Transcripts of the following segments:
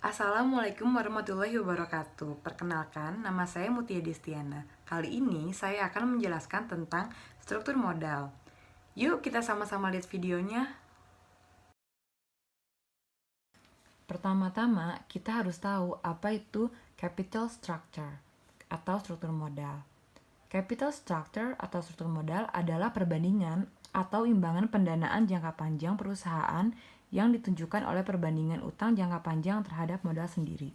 Assalamualaikum warahmatullahi wabarakatuh. Perkenalkan, nama saya Mutia Destiana. Kali ini saya akan menjelaskan tentang struktur modal. Yuk kita sama-sama lihat videonya. Pertama-tama, kita harus tahu apa itu capital structure atau struktur modal. Capital structure atau struktur modal adalah perbandingan atau imbangan pendanaan jangka panjang perusahaan yang ditunjukkan oleh perbandingan utang jangka panjang terhadap modal sendiri.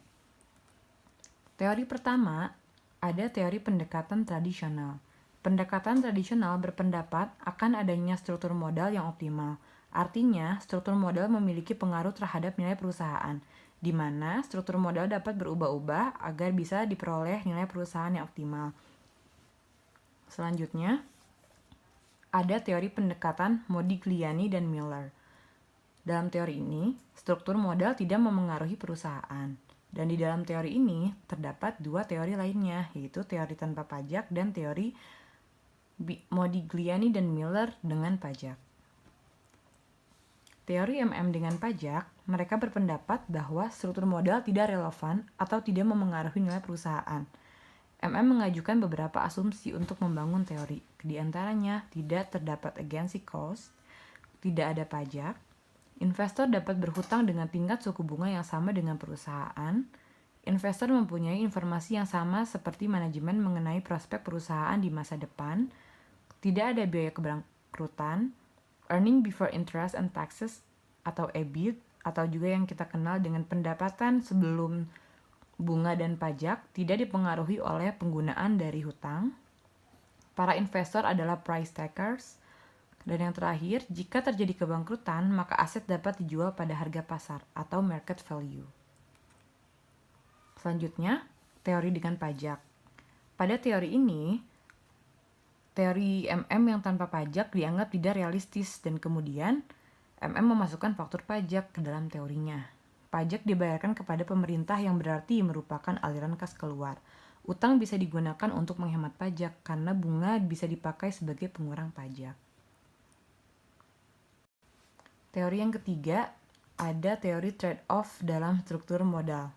Teori pertama, ada teori pendekatan tradisional. Pendekatan tradisional berpendapat akan adanya struktur modal yang optimal. Artinya, struktur modal memiliki pengaruh terhadap nilai perusahaan, di mana struktur modal dapat berubah-ubah agar bisa diperoleh nilai perusahaan yang optimal. Selanjutnya, ada teori pendekatan Modigliani dan Miller. Dalam teori ini, struktur modal tidak memengaruhi perusahaan. Dan di dalam teori ini terdapat dua teori lainnya, yaitu teori tanpa pajak dan teori Modigliani dan Miller dengan pajak. Teori MM dengan pajak, mereka berpendapat bahwa struktur modal tidak relevan atau tidak memengaruhi nilai perusahaan. MM mengajukan beberapa asumsi untuk membangun teori. Di antaranya, tidak terdapat agency cost, tidak ada pajak, investor dapat berhutang dengan tingkat suku bunga yang sama dengan perusahaan, investor mempunyai informasi yang sama seperti manajemen mengenai prospek perusahaan di masa depan, tidak ada biaya kebangkrutan, earning before interest and taxes atau EBIT, atau juga yang kita kenal dengan pendapatan sebelum bunga dan pajak, tidak dipengaruhi oleh penggunaan dari hutang. Para investor adalah price takers. Dan yang terakhir, jika terjadi kebangkrutan, maka aset dapat dijual pada harga pasar atau market value. Selanjutnya, teori dengan pajak. Pada teori ini, teori MM yang tanpa pajak dianggap tidak realistis dan kemudian MM memasukkan faktor pajak ke dalam teorinya. Pajak dibayarkan kepada pemerintah yang berarti merupakan aliran kas keluar. Utang bisa digunakan untuk menghemat pajak karena bunga bisa dipakai sebagai pengurang pajak. Teori yang ketiga, ada teori trade-off dalam struktur modal.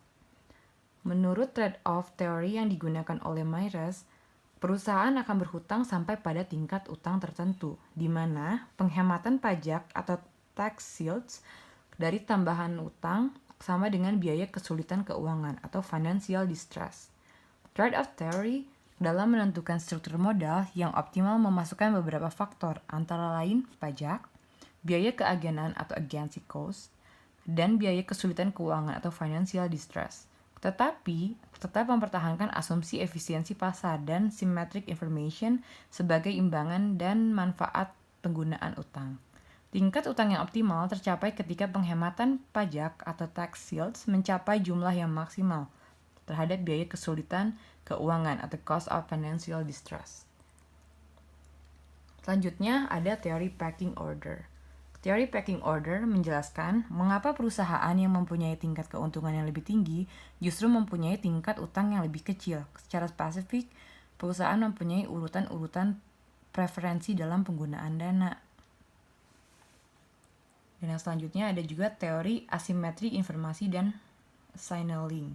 Menurut trade-off teori yang digunakan oleh Myers, perusahaan akan berhutang sampai pada tingkat utang tertentu, di mana penghematan pajak atau tax shields dari tambahan utang sama dengan biaya kesulitan keuangan atau financial distress. Trade-off theory dalam menentukan struktur modal yang optimal memasukkan beberapa faktor, antara lain pajak, biaya keagenan atau agency cost, dan biaya kesulitan keuangan atau financial distress. Tetapi tetap mempertahankan asumsi efisiensi pasar dan symmetric information sebagai imbangan dan manfaat penggunaan utang. Tingkat utang yang optimal tercapai ketika penghematan pajak atau tax shields mencapai jumlah yang maksimal terhadap biaya kesulitan keuangan atau cost of financial distress. Selanjutnya ada teori pecking order. Teori pecking order menjelaskan mengapa perusahaan yang mempunyai tingkat keuntungan yang lebih tinggi justru mempunyai tingkat utang yang lebih kecil. Secara spesifik, perusahaan mempunyai urutan-urutan preferensi dalam penggunaan dana. Dan yang selanjutnya ada juga teori asimetri informasi dan signaling.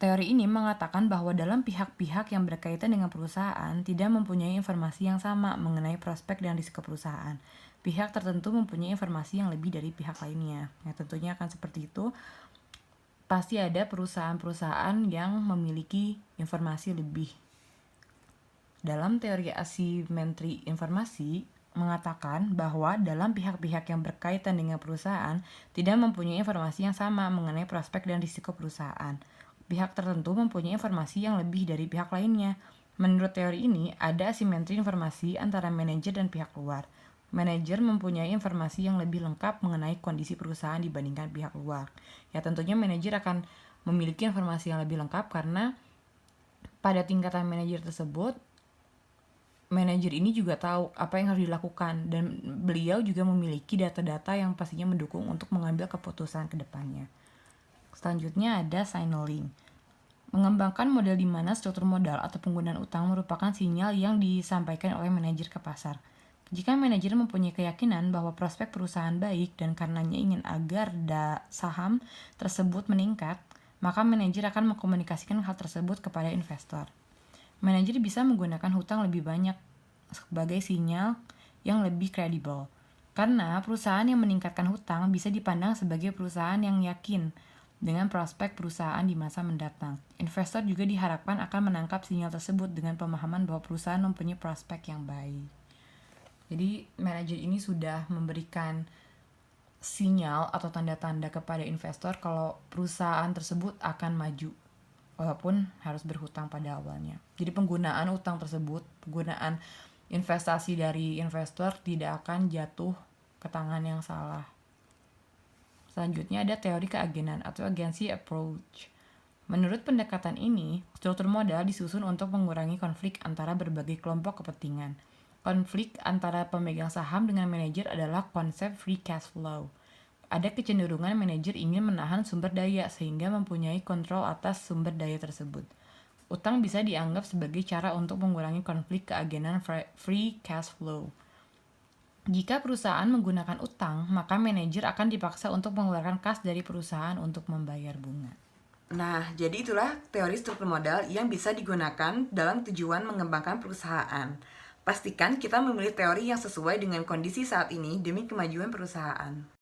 Teori ini mengatakan bahwa dalam pihak-pihak yang berkaitan dengan perusahaan tidak mempunyai informasi yang sama mengenai prospek dan risiko perusahaan. Pihak tertentu mempunyai informasi yang lebih dari pihak lainnya. Ya, tentunya akan seperti itu. Pasti ada perusahaan-perusahaan yang memiliki informasi lebih. Dalam teori asimetri informasi mengatakan bahwa dalam pihak-pihak yang berkaitan dengan perusahaan tidak mempunyai informasi yang sama mengenai prospek dan risiko perusahaan. Pihak tertentu mempunyai informasi yang lebih dari pihak lainnya. Menurut teori ini, ada asimetri informasi antara manajer dan pihak luar. Manajer mempunyai informasi yang lebih lengkap mengenai kondisi perusahaan dibandingkan pihak luar. Ya, tentunya manajer akan memiliki informasi yang lebih lengkap karena pada tingkatan manajer tersebut, manajer ini juga tahu apa yang harus dilakukan dan beliau juga memiliki data-data yang pastinya mendukung untuk mengambil keputusan ke depannya. Selanjutnya ada signaling. Mengembangkan model di mana struktur modal atau penggunaan utang merupakan sinyal yang disampaikan oleh manajer ke pasar. Jika manajer mempunyai keyakinan bahwa prospek perusahaan baik dan karenanya ingin agar saham tersebut meningkat, maka manajer akan mengkomunikasikan hal tersebut kepada investor. Manajer bisa menggunakan hutang lebih banyak sebagai sinyal yang lebih kredibel. Karena perusahaan yang meningkatkan hutang bisa dipandang sebagai perusahaan yang yakin dengan prospek perusahaan di masa mendatang. Investor juga diharapkan akan menangkap sinyal tersebut dengan pemahaman bahwa perusahaan mempunyai prospek yang baik. Jadi manajer ini sudah memberikan sinyal atau tanda-tanda kepada investor kalau perusahaan tersebut akan maju, walaupun harus berhutang pada awalnya. Jadi penggunaan utang tersebut, penggunaan investasi dari investor tidak akan jatuh ke tangan yang salah. Selanjutnya ada teori keagenan atau agency approach. Menurut pendekatan ini, struktur modal disusun untuk mengurangi konflik antara berbagai kelompok kepentingan. Konflik antara pemegang saham dengan manajer adalah konsep free cash flow. Ada kecenderungan manajer ingin menahan sumber daya sehingga mempunyai kontrol atas sumber daya tersebut. Utang bisa dianggap sebagai cara untuk mengurangi konflik keagenan free cash flow. Jika perusahaan menggunakan utang, maka manajer akan dipaksa untuk mengeluarkan kas dari perusahaan untuk membayar bunga. Nah, jadi itulah teori struktur modal yang bisa digunakan dalam tujuan mengembangkan perusahaan. Pastikan kita memilih teori yang sesuai dengan kondisi saat ini demi kemajuan perusahaan.